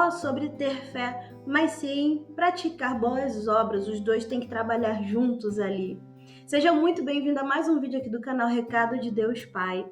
só sobre ter fé, mas sim praticar boas obras. Os dois têm que trabalhar juntos ali. Seja muito bem-vindo a mais um vídeo aqui do canal Recado de Deus Pai.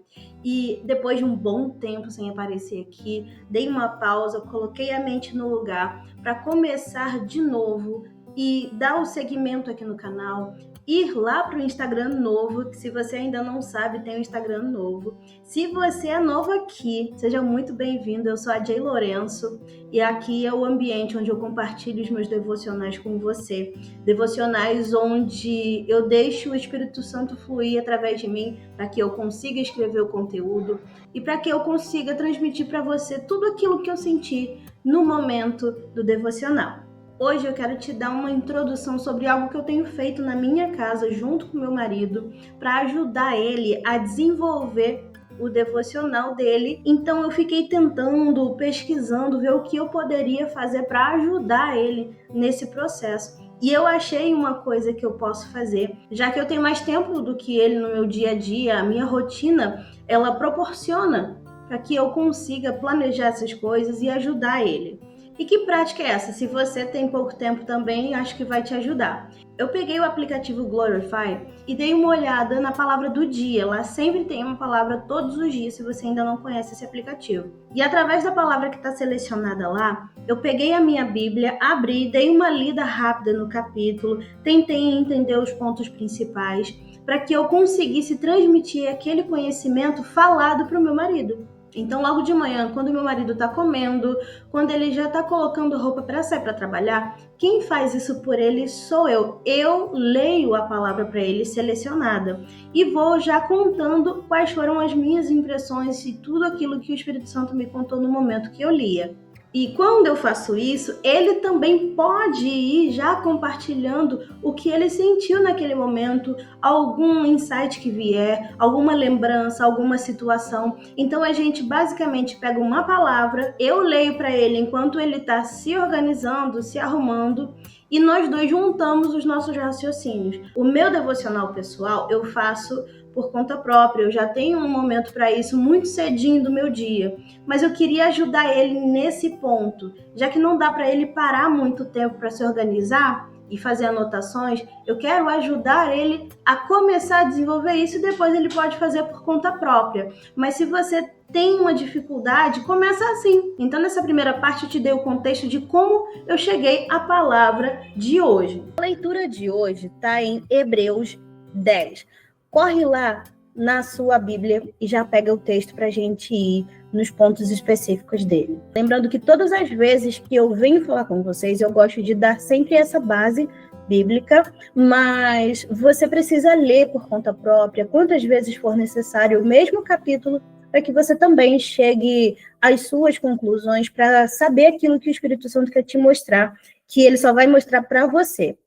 E depois de um bom tempo sem aparecer aqui, dei uma pausa, coloquei a mente no lugar para começar de novo e dar o segmento aqui no canal, ir lá para o Instagram novo, que se você ainda não sabe, tem um Instagram novo. Se você é novo aqui, seja muito bem-vindo, eu sou a Jay Lourenço e aqui é o ambiente onde eu compartilho os meus devocionais com você. Devocionais onde eu deixo o Espírito Santo fluir através de mim para que eu consiga escrever o conteúdo e para que eu consiga transmitir para você tudo aquilo que eu senti no momento do devocional. Hoje eu quero te dar uma introdução sobre algo que eu tenho feito na minha casa junto com meu marido para ajudar ele a desenvolver o devocional dele. Então eu fiquei tentando, pesquisando, ver o que eu poderia fazer para ajudar ele nesse processo. E eu achei uma coisa que eu posso fazer, já que eu tenho mais tempo do que ele no meu dia a dia, a minha rotina, ela proporciona para que eu consiga planejar essas coisas e ajudar ele. E que prática é essa? Se você tem pouco tempo também, acho que vai te ajudar. Eu peguei o aplicativo Glorify e dei uma olhada na palavra do dia. Lá sempre tem uma palavra todos os dias, se você ainda não conhece esse aplicativo. E através da palavra que está selecionada lá, eu peguei a minha Bíblia, abri, dei uma lida rápida no capítulo, tentei entender os pontos principais, para que eu conseguisse transmitir aquele conhecimento falado para o meu marido. Então, logo de manhã, quando meu marido está comendo, quando ele já está colocando roupa para sair para trabalhar, quem faz isso por ele sou eu. Eu leio a palavra para ele selecionada e vou já contando quais foram as minhas impressões e tudo aquilo que o Espírito Santo me contou no momento que eu lia. E quando eu faço isso, ele também pode ir já compartilhando o que ele sentiu naquele momento, algum insight que vier, alguma lembrança, alguma situação. Então a gente basicamente pega uma palavra, eu leio para ele enquanto ele está se organizando, se arrumando, e nós dois juntamos os nossos raciocínios. O meu devocional pessoal eu faço por conta própria, eu já tenho um momento para isso muito cedinho do meu dia, mas eu queria ajudar ele nesse ponto, já que não dá para ele parar muito tempo para se organizar e fazer anotações, eu quero ajudar ele a começar a desenvolver isso e depois ele pode fazer por conta própria. Mas se você tem uma dificuldade, começa assim. Então nessa primeira parte eu te dei o contexto de como eu cheguei à palavra de hoje. A leitura de hoje está em Hebreus 10. Corre lá na sua Bíblia e já pega o texto para a gente ir nos pontos específicos dele. Lembrando que todas as vezes que eu venho falar com vocês, eu gosto de dar sempre essa base bíblica, mas você precisa ler por conta própria, quantas vezes for necessário, o mesmo capítulo, para que você também chegue às suas conclusões, para saber aquilo que o Espírito Santo quer te mostrar, que ele só vai mostrar para você.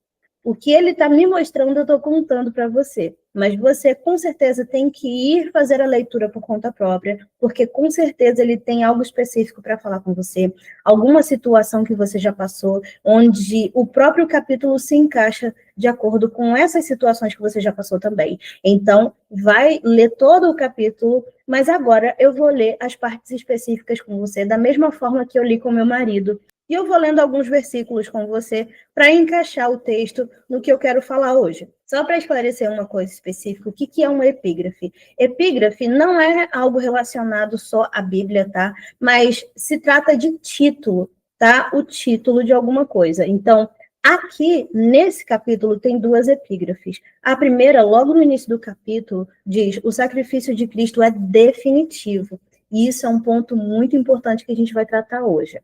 O que ele está me mostrando, eu estou contando para você. Mas você, com certeza, tem que ir fazer a leitura por conta própria, porque, com certeza, ele tem algo específico para falar com você, alguma situação que você já passou, onde o próprio capítulo se encaixa de acordo com essas situações que você já passou também. Então, vai ler todo o capítulo, mas agora eu vou ler as partes específicas com você, da mesma forma que eu li com meu marido. E eu vou lendo alguns versículos com você para encaixar o texto no que eu quero falar hoje. Só para esclarecer uma coisa específica, o que é uma epígrafe? Epígrafe não é algo relacionado só à Bíblia, tá? Mas se trata de título, tá? O título de alguma coisa. Então, aqui, nesse capítulo, tem duas epígrafes. A primeira, logo no início do capítulo, diz: o sacrifício de Cristo é definitivo. E isso é um ponto muito importante que a gente vai tratar hoje.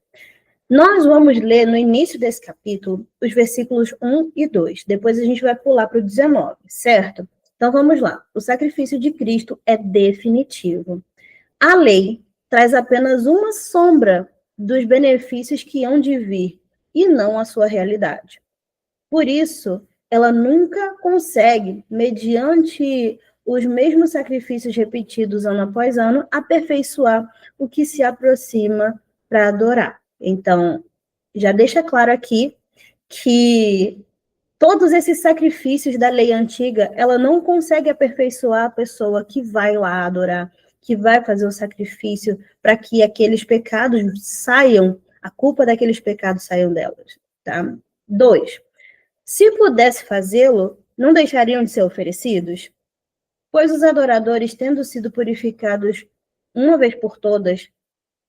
Nós vamos ler no início desse capítulo os versículos 1 e 2. Depois a gente vai pular para o 19, certo? Então vamos lá. O sacrifício de Cristo é definitivo. A lei traz apenas uma sombra dos benefícios que hão de vir e não a sua realidade. Por isso, ela nunca consegue, mediante os mesmos sacrifícios repetidos ano após ano, aperfeiçoar o que se aproxima para adorar. Então, já deixa claro aqui que todos esses sacrifícios da lei antiga, ela não consegue aperfeiçoar a pessoa que vai lá adorar, que vai fazer o sacrifício para que aqueles pecados saiam a culpa daqueles pecados saiu delas, tá? 2. Se pudesse fazê-lo, não deixariam de ser oferecidos? Pois os adoradores, tendo sido purificados uma vez por todas,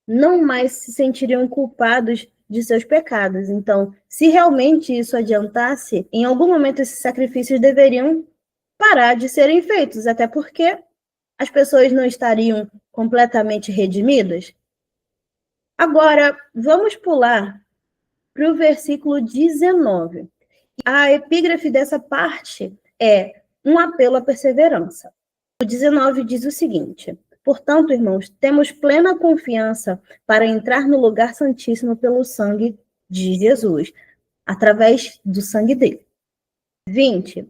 não mais se sentiriam culpados de seus pecados. Então, se realmente isso adiantasse, em algum momento esses sacrifícios deveriam parar de serem feitos, até porque as pessoas não estariam completamente redimidas. Agora, vamos pular para o versículo 19. A epígrafe dessa parte é um apelo à perseverança. O 19 diz o seguinte: portanto, irmãos, temos plena confiança para entrar no lugar santíssimo pelo sangue de Jesus, através do sangue dele. 20.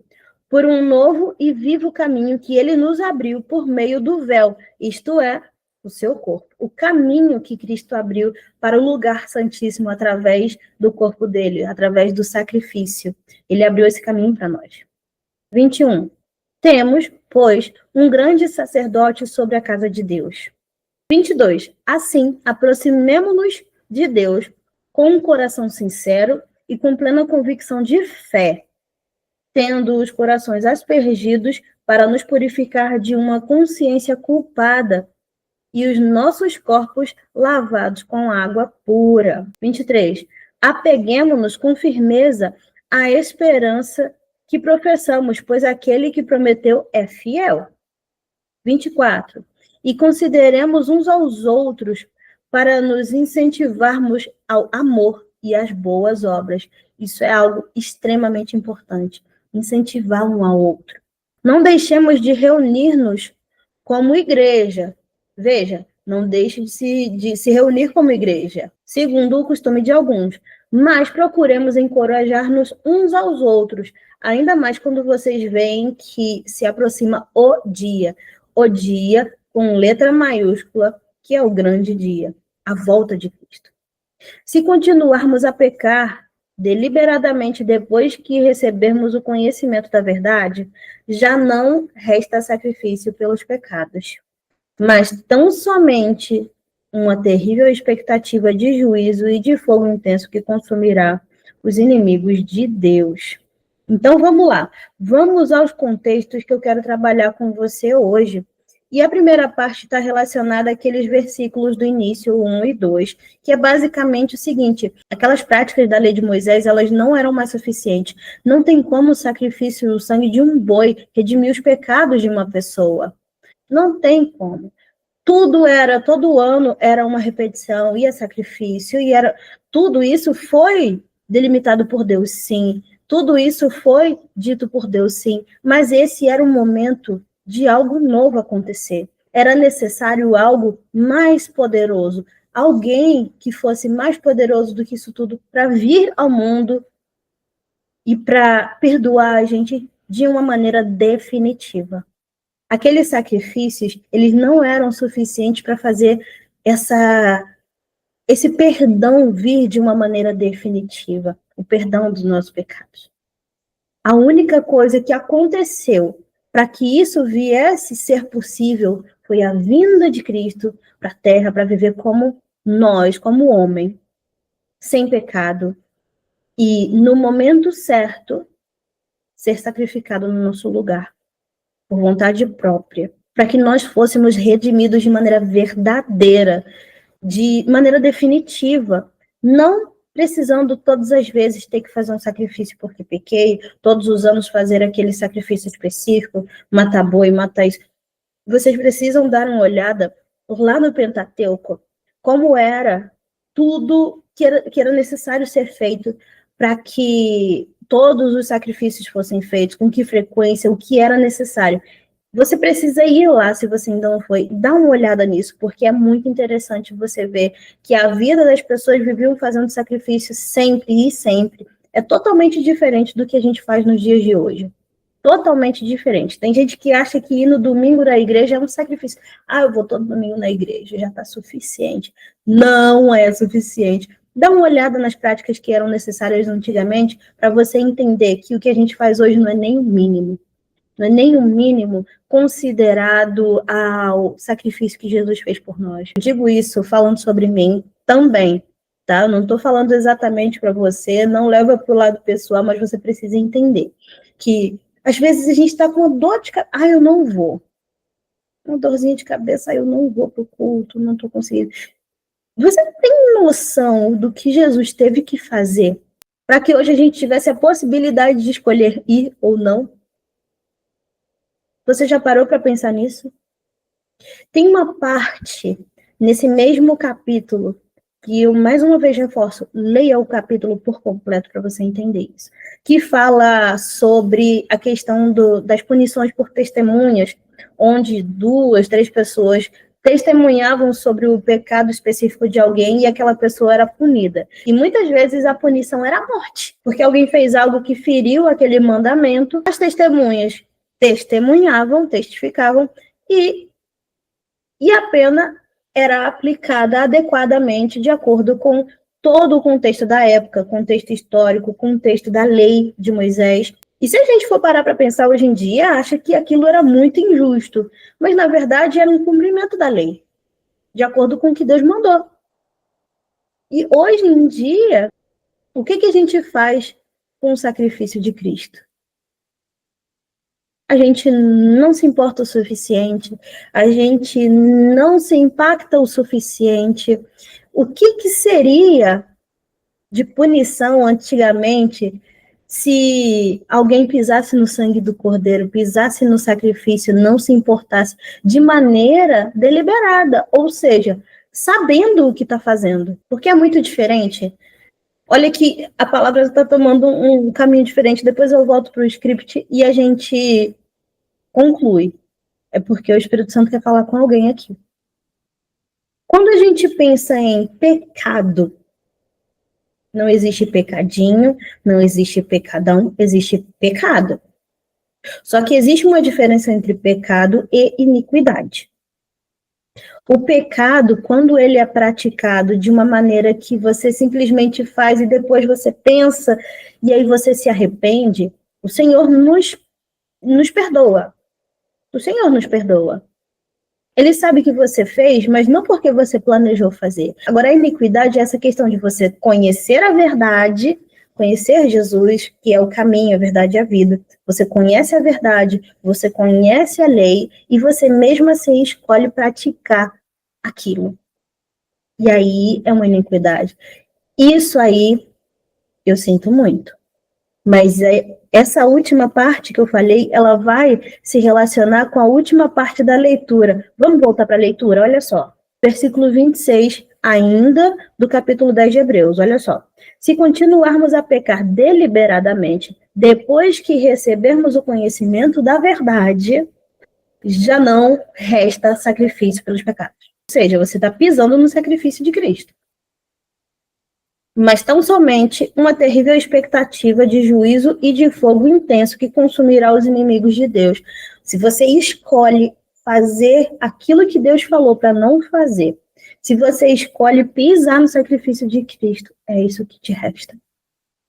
Por um novo e vivo caminho que ele nos abriu por meio do véu, isto é, o seu corpo. O caminho que Cristo abriu para o lugar santíssimo através do corpo dele, através do sacrifício. Ele abriu esse caminho para nós. 21. Temos, pois, um grande sacerdote sobre a casa de Deus. 22. Assim, aproximemo-nos de Deus com um coração sincero e com plena convicção de fé, tendo os corações aspergidos para nos purificar de uma consciência culpada e os nossos corpos lavados com água pura. 23. Apeguemo-nos com firmeza à esperança que professamos, pois aquele que prometeu é fiel. 24. E consideremos uns aos outros para nos incentivarmos ao amor e às boas obras. Isso é algo extremamente importante. Incentivar um ao outro. Não deixemos de reunir-nos como igreja. Veja, não deixe de se reunir como igreja, segundo o costume de alguns, mas procuremos encorajar-nos uns aos outros, ainda mais quando vocês veem que se aproxima o dia com letra maiúscula, que é o grande dia, a volta de Cristo. Se continuarmos a pecar deliberadamente depois que recebermos o conhecimento da verdade, já não resta sacrifício pelos pecados, mas tão somente uma terrível expectativa de juízo e de fogo intenso que consumirá os inimigos de Deus. Então, vamos lá. Vamos aos contextos que eu quero trabalhar com você hoje. E a primeira parte está relacionada àqueles versículos do início, 1 e 2, que é basicamente o seguinte: aquelas práticas da lei de Moisés, elas não eram mais suficientes. Não tem como o sacrifício, o sangue de um boi, redimir os pecados de uma pessoa. Não tem como. Todo ano era uma repetição, ia sacrifício, tudo isso foi delimitado por Deus, sim. Tudo isso foi dito por Deus, sim. Mas esse era um momento de algo novo acontecer. Era necessário algo mais poderoso, alguém que fosse mais poderoso do que isso tudo para vir ao mundo e para perdoar a gente de uma maneira definitiva. Aqueles sacrifícios, eles não eram suficientes para fazer esse perdão vir de uma maneira definitiva, o perdão dos nossos pecados. A única coisa que aconteceu para que isso viesse ser possível foi a vinda de Cristo para a Terra, para viver como nós, como homem, sem pecado, e no momento certo, ser sacrificado no nosso lugar, por vontade própria, para que nós fôssemos redimidos de maneira verdadeira, de maneira definitiva, não precisando todas as vezes ter que fazer um sacrifício porque pequei, todos os anos fazer aquele sacrifício específico, matar boi, matar isso. Vocês precisam dar uma olhada lá no Pentateuco, como era tudo que era necessário ser feito para que todos os sacrifícios fossem feitos, com que frequência, o que era necessário. Você precisa ir lá, se você ainda não foi, dá uma olhada nisso, porque é muito interessante você ver que a vida das pessoas viviam fazendo sacrifício sempre e sempre. É totalmente diferente do que a gente faz nos dias de hoje. Totalmente diferente. Tem gente que acha que ir no domingo na igreja é um sacrifício. Ah, eu vou todo domingo na igreja, já está suficiente. Não é suficiente. Dá uma olhada nas práticas que eram necessárias antigamente para você entender que o que a gente faz hoje não é nem o mínimo. Não é nem o mínimo considerado ao sacrifício que Jesus fez por nós. Eu digo isso falando sobre mim também, tá? Eu não estou falando exatamente para você, não leva para o lado pessoal, mas você precisa entender que, às vezes, a gente está com uma dor de cabeça. Eu não vou. Uma dorzinha de cabeça, eu não vou para o culto, não estou conseguindo. Você tem noção do que Jesus teve que fazer para que hoje a gente tivesse a possibilidade de escolher ir ou não? Você já parou para pensar nisso? Tem uma parte nesse mesmo capítulo que eu mais uma vez reforço, leia o capítulo por completo para você entender isso, que fala sobre a questão das punições por testemunhas, onde 2, 3 pessoas testemunhavam sobre o pecado específico de alguém e aquela pessoa era punida. E muitas vezes a punição era a morte, porque alguém fez algo que feriu aquele mandamento, as testemunhas testemunhavam, testificavam, e a pena era aplicada adequadamente de acordo com todo o contexto da época, contexto histórico, contexto da lei de Moisés. E se a gente for parar para pensar hoje em dia, acha que aquilo era muito injusto, mas na verdade era um cumprimento da lei, de acordo com o que Deus mandou. E hoje em dia, o que a gente faz com o sacrifício de Cristo? A gente não se importa o suficiente, a gente não se impacta o suficiente. O que seria de punição antigamente se alguém pisasse no sangue do cordeiro, pisasse no sacrifício, não se importasse de maneira deliberada, ou seja, sabendo o que está fazendo? Porque é muito diferente. Olha que a palavra está tomando um caminho diferente, depois eu volto para o script e a gente conclui. É porque o Espírito Santo quer falar com alguém aqui. Quando a gente pensa em pecado, não existe pecadinho, não existe pecadão, existe pecado. Só que existe uma diferença entre pecado e iniquidade. O pecado, quando ele é praticado de uma maneira que você simplesmente faz e depois você pensa e aí você se arrepende, o Senhor nos perdoa. O Senhor nos perdoa. Ele sabe que você fez, mas não porque você planejou fazer. Agora, a iniquidade é essa questão de você conhecer a verdade, conhecer Jesus, que é o caminho, a verdade e a vida. Você conhece a verdade, você conhece a lei, e você mesmo assim escolhe praticar aquilo. E aí é uma iniquidade. Isso aí, eu sinto muito. Mas essa última parte que eu falei, ela vai se relacionar com a última parte da leitura. Vamos voltar para a leitura? Olha só. Versículo 26, ainda do capítulo 10 de Hebreus. Olha só. Se continuarmos a pecar deliberadamente, depois que recebermos o conhecimento da verdade, já não resta sacrifício pelos pecados. Ou seja, você está pisando no sacrifício de Cristo. Mas tão somente uma terrível expectativa de juízo e de fogo intenso que consumirá os inimigos de Deus. Se você escolhe fazer aquilo que Deus falou para não fazer, se você escolhe pisar no sacrifício de Cristo, é isso que te resta.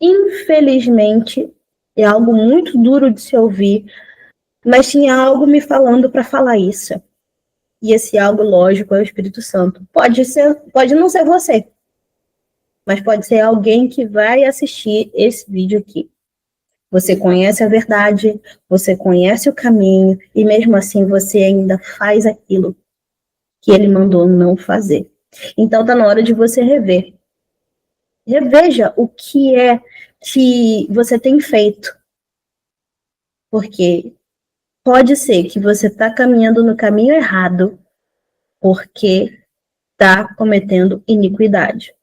Infelizmente, é algo muito duro de se ouvir, mas tinha algo me falando para falar isso. E esse algo, lógico, é o Espírito Santo. Pode não ser você, mas pode ser alguém que vai assistir esse vídeo aqui. Você conhece a verdade, você conhece o caminho, e mesmo assim você ainda faz aquilo que ele mandou não fazer. Então tá na hora de você rever. Reveja o que é que você tem feito. Porque pode ser que você está caminhando no caminho errado porque está cometendo iniquidade.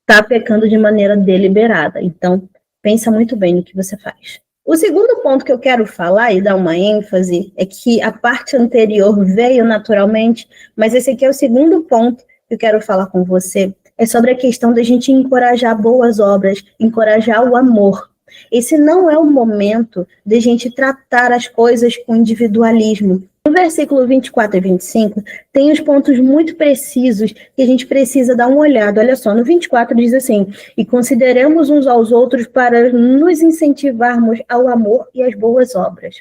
Está pecando de maneira deliberada. Então, pensa muito bem no que você faz. O segundo ponto que eu quero falar e dar uma ênfase é que a parte anterior veio naturalmente, mas esse aqui é o segundo ponto que eu quero falar com você. É sobre a questão da gente encorajar boas obras, encorajar o amor. Esse não é o momento de a gente tratar as coisas com individualismo. No versículo 24 e 25, tem os pontos muito precisos que a gente precisa dar uma olhada. Olha só, no 24 diz assim: e consideremos uns aos outros para nos incentivarmos ao amor e às boas obras.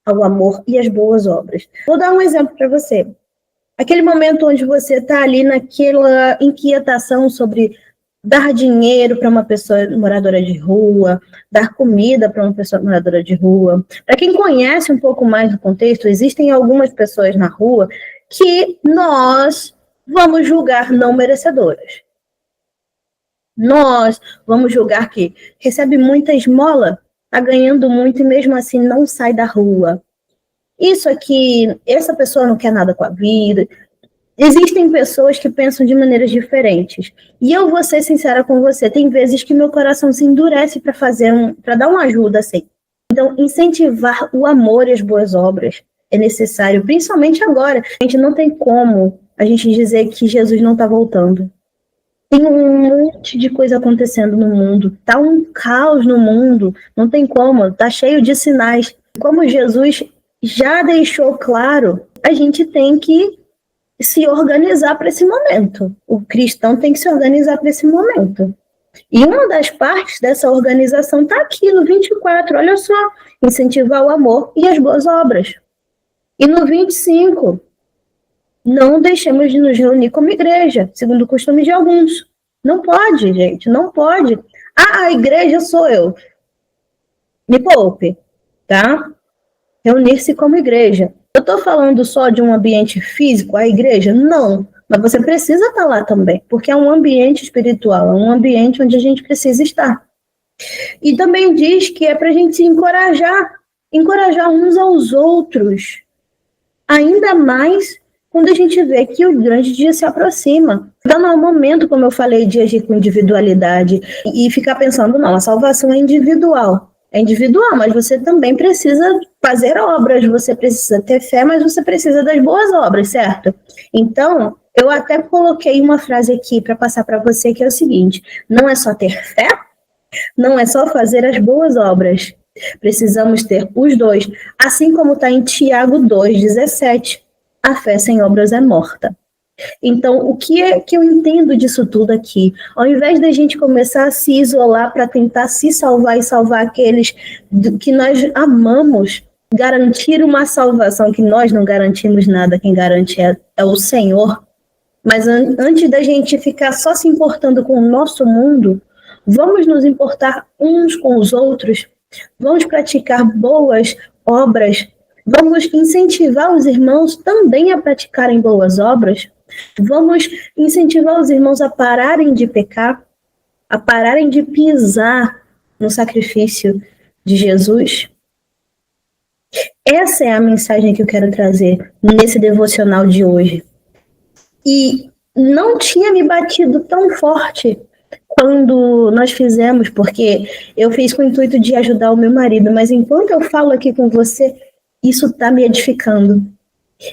Ao amor e às boas obras. Vou dar um exemplo para você. Aquele momento onde você está ali naquela inquietação sobre dar dinheiro para uma pessoa moradora de rua, dar comida para uma pessoa moradora de rua. Para quem conhece um pouco mais do contexto, existem algumas pessoas na rua que nós vamos julgar não merecedoras. Nós vamos julgar que recebe muita esmola, está ganhando muito e mesmo assim não sai da rua. Isso aqui, essa pessoa não quer nada com a vida. Existem pessoas que pensam de maneiras diferentes. E eu vou ser sincera com você, tem vezes que meu coração se endurece para dar uma ajuda assim. Então, incentivar o amor e as boas obras é necessário, principalmente agora. A gente não tem como a gente dizer que Jesus não está voltando. Tem um monte de coisa acontecendo no mundo, tá um caos no mundo, não tem como, tá cheio de sinais. Como Jesus já deixou claro, a gente tem que se organizar para esse momento. O cristão tem que se organizar para esse momento. E uma das partes dessa organização está aqui no 24, olha só, incentivar o amor e as boas obras. E no 25, não deixemos de nos reunir como igreja, segundo o costume de alguns. Não pode, gente, não pode. Ah, a igreja sou eu. Me poupe, tá? Reunir-se como igreja. Eu estou falando só de um ambiente físico, a igreja? Não, mas você precisa estar lá também, porque é um ambiente espiritual, é um ambiente onde a gente precisa estar. E também diz que é para a gente se encorajar uns aos outros, ainda mais quando a gente vê que o grande dia se aproxima. Então não é o momento, como eu falei, de agir com individualidade e ficar pensando, não, a salvação é individual. É individual, mas você também precisa fazer obras, você precisa ter fé, mas você precisa das boas obras, certo? Então, eu até coloquei uma frase aqui para passar para você, que é o seguinte: não é só ter fé, não é só fazer as boas obras. Precisamos ter os dois, assim como está em Tiago 2,17. A fé sem obras é morta. Então, o que é que eu entendo disso tudo aqui? Ao invés da gente começar a se isolar para tentar se salvar e salvar aqueles que nós amamos, garantir uma salvação que nós não garantimos nada, quem garante é o Senhor. Mas antes da gente ficar só se importando com o nosso mundo, vamos nos importar uns com os outros, vamos praticar boas obras, vamos incentivar os irmãos também a praticarem boas obras. Vamos incentivar os irmãos a pararem de pecar, a pararem de pisar no sacrifício de Jesus. Essa é a mensagem que eu quero trazer nesse devocional de hoje. E não tinha me batido tão forte quando nós fizemos, porque eu fiz com o intuito de ajudar o meu marido, mas enquanto eu falo aqui com você, isso está me edificando.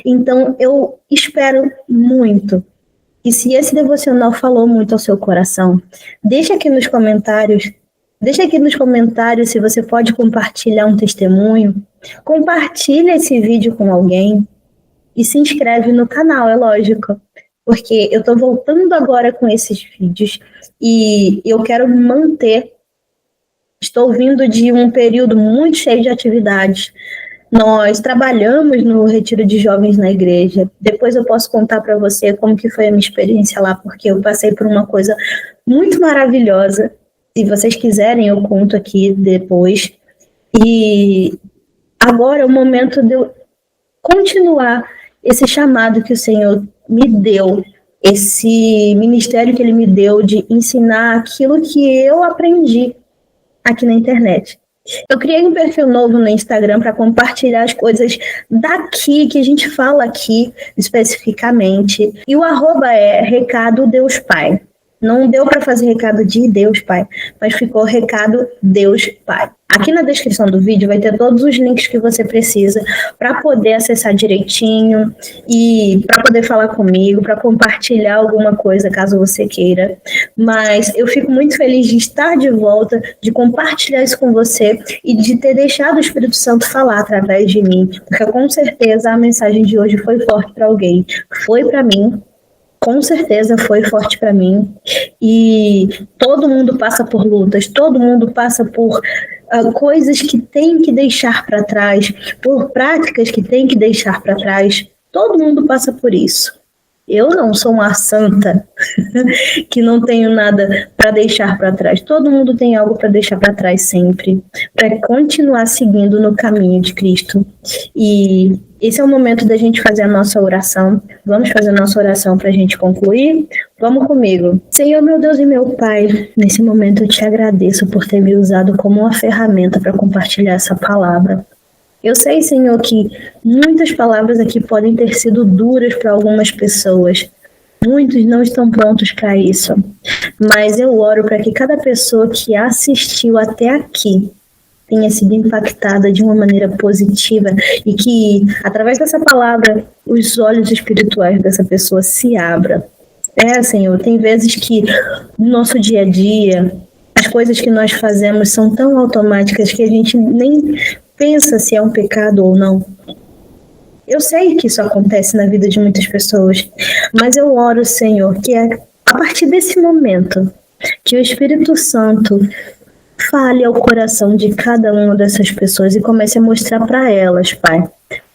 Então, eu espero muito que, se esse devocional falou muito ao seu coração, deixa aqui nos comentários se você pode compartilhar um testemunho, compartilha esse vídeo com alguém e se inscreve no canal, é lógico, porque eu estou voltando agora com esses vídeos e eu quero manter. Estou vindo de um período muito cheio de atividades. Nós trabalhamos no retiro de jovens na igreja. Depois eu posso contar para você como que foi a minha experiência lá, porque eu passei por uma coisa muito maravilhosa. Se vocês quiserem, eu conto aqui depois. E agora é o momento de eu continuar esse chamado que o Senhor me deu, esse ministério que Ele me deu de ensinar aquilo que eu aprendi aqui na internet. Eu criei um perfil novo no Instagram para compartilhar as coisas daqui, que a gente fala aqui especificamente. E o @ é Recado Deus Pai. Não deu para fazer recado de Deus Pai, mas ficou Recado Deus Pai. Aqui na descrição do vídeo vai ter todos os links que você precisa para poder acessar direitinho e para poder falar comigo, para compartilhar alguma coisa caso você queira. Mas eu fico muito feliz de estar de volta, de compartilhar isso com você e de ter deixado o Espírito Santo falar através de mim, porque com certeza a mensagem de hoje foi forte para alguém. Foi para mim. Com certeza foi forte para mim. E todo mundo passa por lutas, todo mundo passa por coisas que tem que deixar para trás, por práticas que tem que deixar para trás. Todo mundo passa por isso. Eu não sou uma santa que não tenho nada para deixar para trás. Todo mundo tem algo para deixar para trás sempre, para continuar seguindo no caminho de Cristo. E esse é o momento da gente fazer a nossa oração. Vamos fazer a nossa oração para a gente concluir? Vamos comigo. Senhor, meu Deus e meu Pai, nesse momento eu te agradeço por ter me usado como uma ferramenta para compartilhar essa palavra. Eu sei, Senhor, que muitas palavras aqui podem ter sido duras para algumas pessoas. Muitos não estão prontos para isso. Mas eu oro para que cada pessoa que assistiu até aqui tenha sido impactada de uma maneira positiva e que, através dessa palavra, os olhos espirituais dessa pessoa se abram. Senhor, tem vezes que no nosso dia a dia, as coisas que nós fazemos são tão automáticas que a gente nem pensa se é um pecado ou não. Eu sei que isso acontece na vida de muitas pessoas, mas eu oro, Senhor, que a partir desse momento, que o Espírito Santo fale ao coração de cada uma dessas pessoas e comece a mostrar para elas, Pai,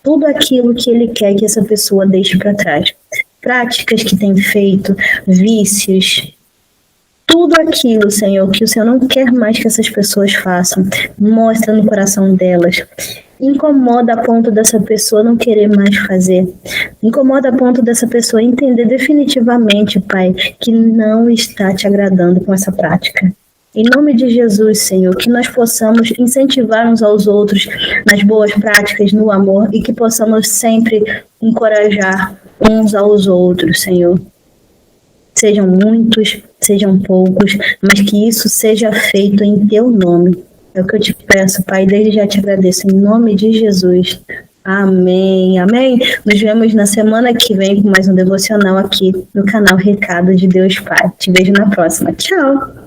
tudo aquilo que Ele quer que essa pessoa deixe para trás. Práticas que tem feito, vícios, tudo aquilo, Senhor, que o Senhor não quer mais que essas pessoas façam, mostra no coração delas. Incomoda a ponto dessa pessoa não querer mais fazer. Incomoda a ponto dessa pessoa entender definitivamente, Pai, que não está te agradando com essa prática. Em nome de Jesus, Senhor, que nós possamos incentivar uns aos outros nas boas práticas, no amor, e que possamos sempre encorajar uns aos outros, Senhor. Sejam muitos, sejam poucos, mas que isso seja feito em Teu nome. É o que eu te peço, Pai, desde já te agradeço, em nome de Jesus. Amém, amém. Nos vemos na semana que vem com mais um devocional aqui no canal Recado de Deus Pai. Te vejo na próxima. Tchau!